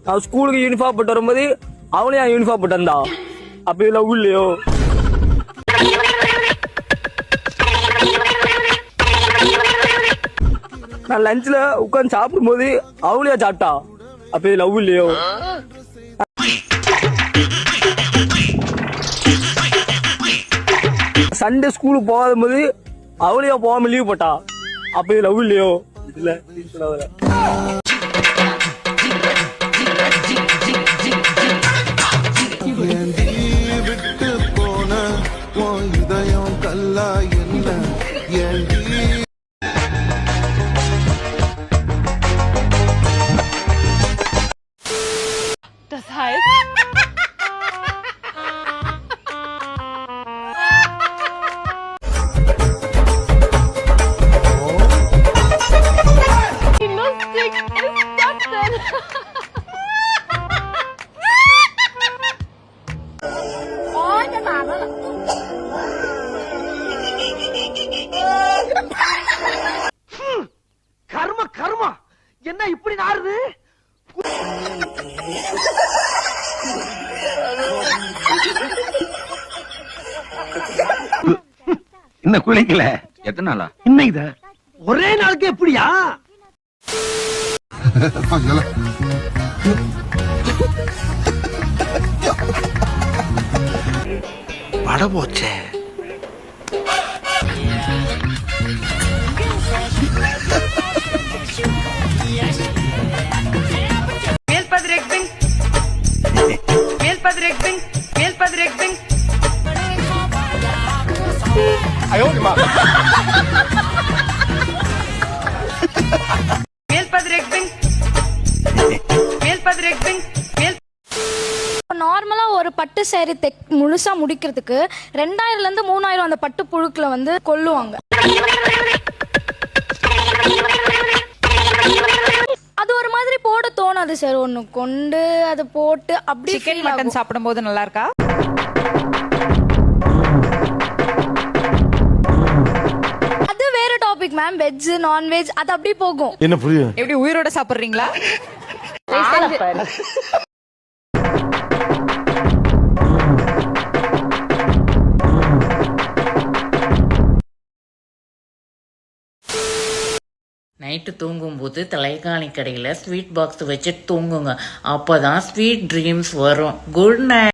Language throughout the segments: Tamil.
நான் ஸ்கூலுக்கு யூனிஃபார்ம் போட்டு வரும்போது அவனையும் யூனிஃபார்ம் போட்டு வந்தா. அப்ப லவ் இல்லையோ? நான் லஞ்ச்ல உட்காந்து சாப்பிடும் போது அவளையா சாப்பிட்டா. அப்ப லவ் இல்லையோ? சண்டே ஸ்கூலுக்கு போகாத போது அவளையா போகாம லீவ் போட்டா. அப்ப லவ் இல்லையோ? இல்ல விட்டு போன இதயம் கல்லா என்ன ஏண்டி? Das heißt, wie lustig ist das denn? Oh, cái bà đó là... கர்ம கர்மா என்ன இப்படி நாறுது? இன்னும் குளிக்கல. எத்தனை நாளா? இன்னைக்குதான் ஒரே நாளுக்கு எப்படியா? பட போச்சே. நார்மலா ஒரு பட்டு சேரி முழுசா முடிக்கிறதுக்கு 2000ல இருந்து 3000 அந்த பட்டு புழுக்களை வந்து கொல்லுவாங்க. அது ஒரு மாதிரி போட தோணாது சார். ஒண்ணு கொண்டு அது போட்டு அப்படி சிக்கன் மட்டன் சாப்பிடும் போது நல்லா இருக்கா? அது வேற டாபிக் மேம். வெஜ் நான்வெஜ் அது அப்படி போகும். என்ன புரியும்? எப்படி உயிரோட சாப்பிடுறீங்களா? நைட்டு தூங்கும்போது தலைகாணி கடையில் ஸ்வீட் பாக்ஸ் வச்சு தூங்குங்க. அப்பதான் ஸ்வீட் ட்ரீம்ஸ் வரும். Good night.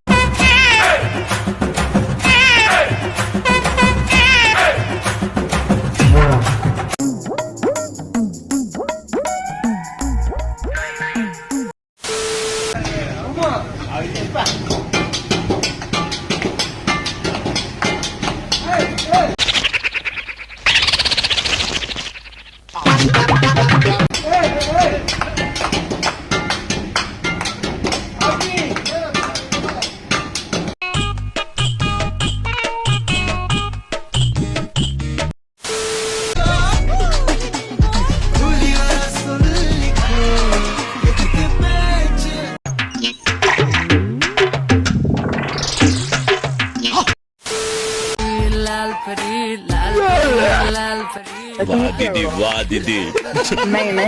दीदी वाह दीदी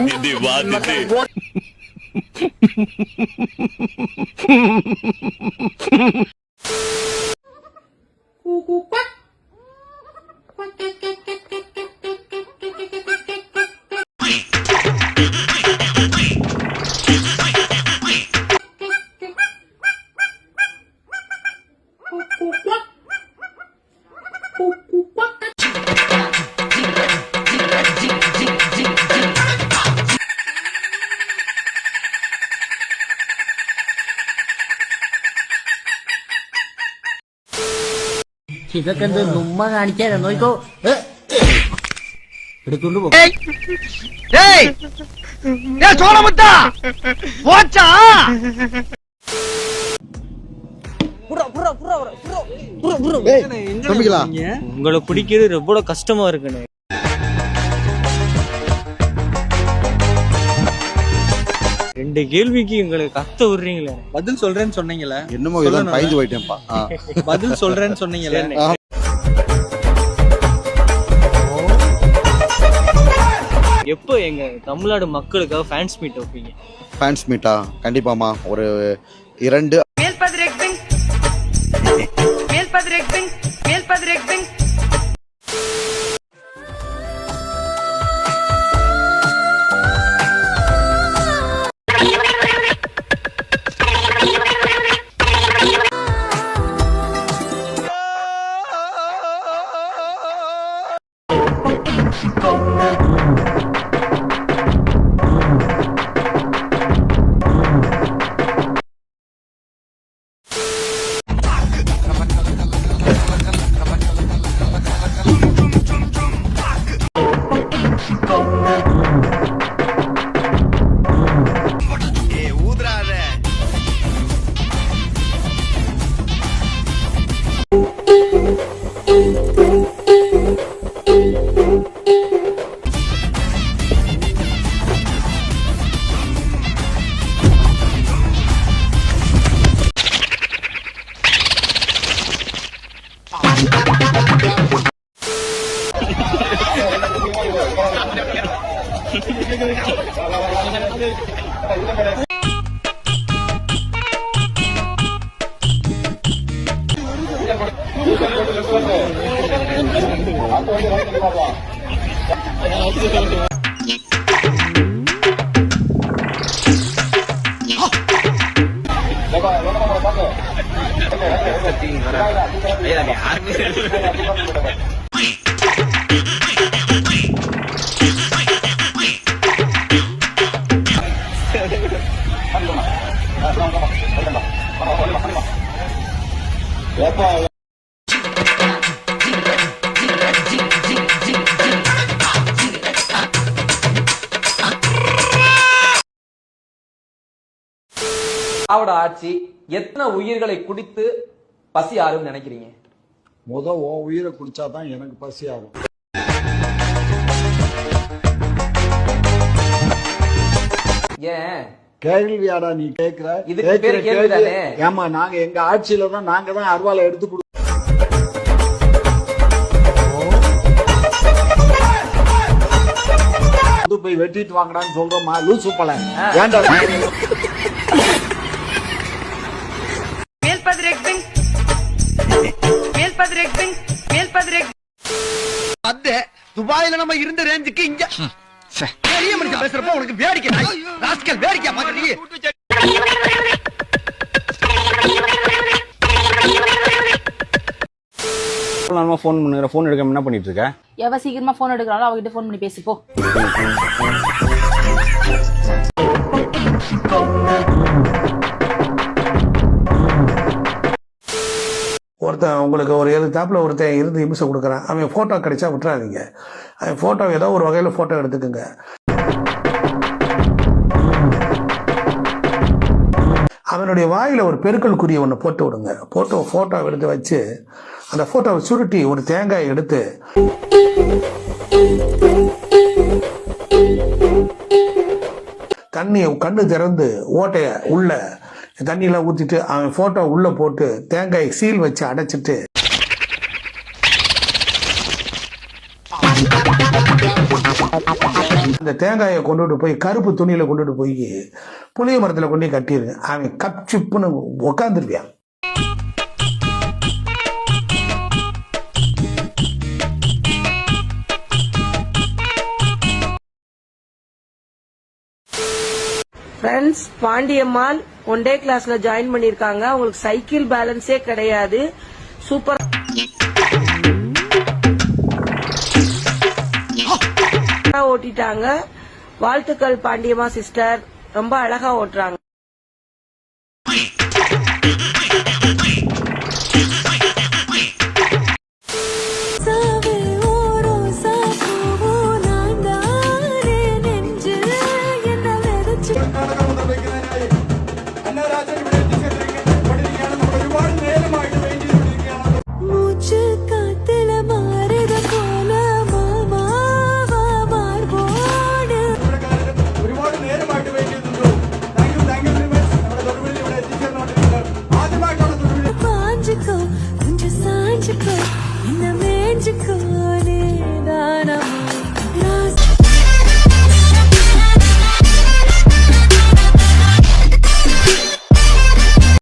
दीदी वाह दीदी ഇതൊക്കെ എന്ത് നുമ്മ കാണിക്കാതെ നോക്കോ. എടുത്തോണ്ട് പോ. சோழமுத்தா போச்சா? உங்களை பிடிக்கிறது ரொம்ப கஷ்டமா இருக்குண்ணே. ரெண்டு கேள்விக்கு உங்களுக்கு கத்த விடுறீங்களே. பதில் சொல்றேன்னு சொன்னீங்களே. என்னமோ இதெல்லாம் பயந்து போயிட்டேன்ப்பா. பதில் சொல்றேன்னு சொன்னீங்களே. எப்போ எங்க தமிழ்நாடு மக்களுக்காக ஃபேன்ஸ் மீட் வைப்பீங்க? ஃபேன்ஸ் மீட்டா கண்டிப்பாமா ஒரு 2 திராவிட ஆட்சி எத்தனை உயிர்களை குடித்து பசி ஆறும் நினைக்கிறீங்க? உன் உயிரை குடிச்சாதான் எனக்கு பசி ஆகும். ஏன் கேள்வியாடா நீ கேக்குற? இதுக்கு பேரு கேள்விதானே? ஏமா நாங்க எங்க ஆட்சியில தான் நாங்க தான் அருவாலை எடுத்து போய் வெட்டிட்டு வாங்கடான்னு சொல்றோமா? லூசு பல ஏன்டா துபாயில நம்ம இருந்த ரேஞ்சுக்கு இங்க பெரிய மனுஷன் பேசுறப்ப உனக்கு வேடிக்கை ராஸ்கல் வேடிக்கை பாக்குறீங்க. ஃபோன் பண்ணுற ஃபோன் எடுக்காம என்ன பண்ணிட்டு இருக்க? எவ சீக்கிரமா போன் எடுக்கறாளோ அவகிட்ட போன் பண்ணி பேசிப்போ. ஒருத்தன் உங்களுக்கு ஒரு 7 தாப்புல ஒருத்தன் இருந்து இமிசை கொடுக்குறான். அவன் போட்டோ கிடைச்சா விட்டுறாதீங்க. அவன் போட்டோ ஏதோ ஒரு வகையில போட்டோ எடுத்துக்கோங்க. அவனுடைய வாயில ஒரு பெருக்கல் குறியை ஒன்று போட்டு விடுங்க. போட்டோ எடுத்து வச்சு அந்த போட்டோவை சுருட்டி ஒரு தேங்காயை எடுத்து கண்ணு திறந்து ஓட்டைய உள்ள தண்ணியெல்லாம் ஊத்திட்டு அவன் போட்டோ உள்ள போட்டு தேங்காய் சீல் வச்சு அடைச்சிட்டு அந்த தேங்காயை கொண்டுட்டு போய் கருப்பு துணியில கொண்டுட்டு போய் புளிய மரத்துல கொண்டு கட்டிருங்க. அவன் கப்சிப்புன்னு உக்காந்துருவியான். ஃப்ரெண்ட்ஸ், பாண்டியம்மாள் ஒன் டே கிளாஸ்ல ஜாயின் பண்ணிருக்காங்க. அவங்களுக்கு சைக்கிள் பேலன்ஸே கிடையாது. சூப்பர் ஓட்டிட்டாங்க. வாழ்த்துக்கள் பாண்டியம்மா சிஸ்டர், ரொம்ப அழகா ஓட்டுறாங்க. கொஞ்சம் சாஞ்சுக்கோ, என்ன மேஞ்சுக்கோ, நீதானமா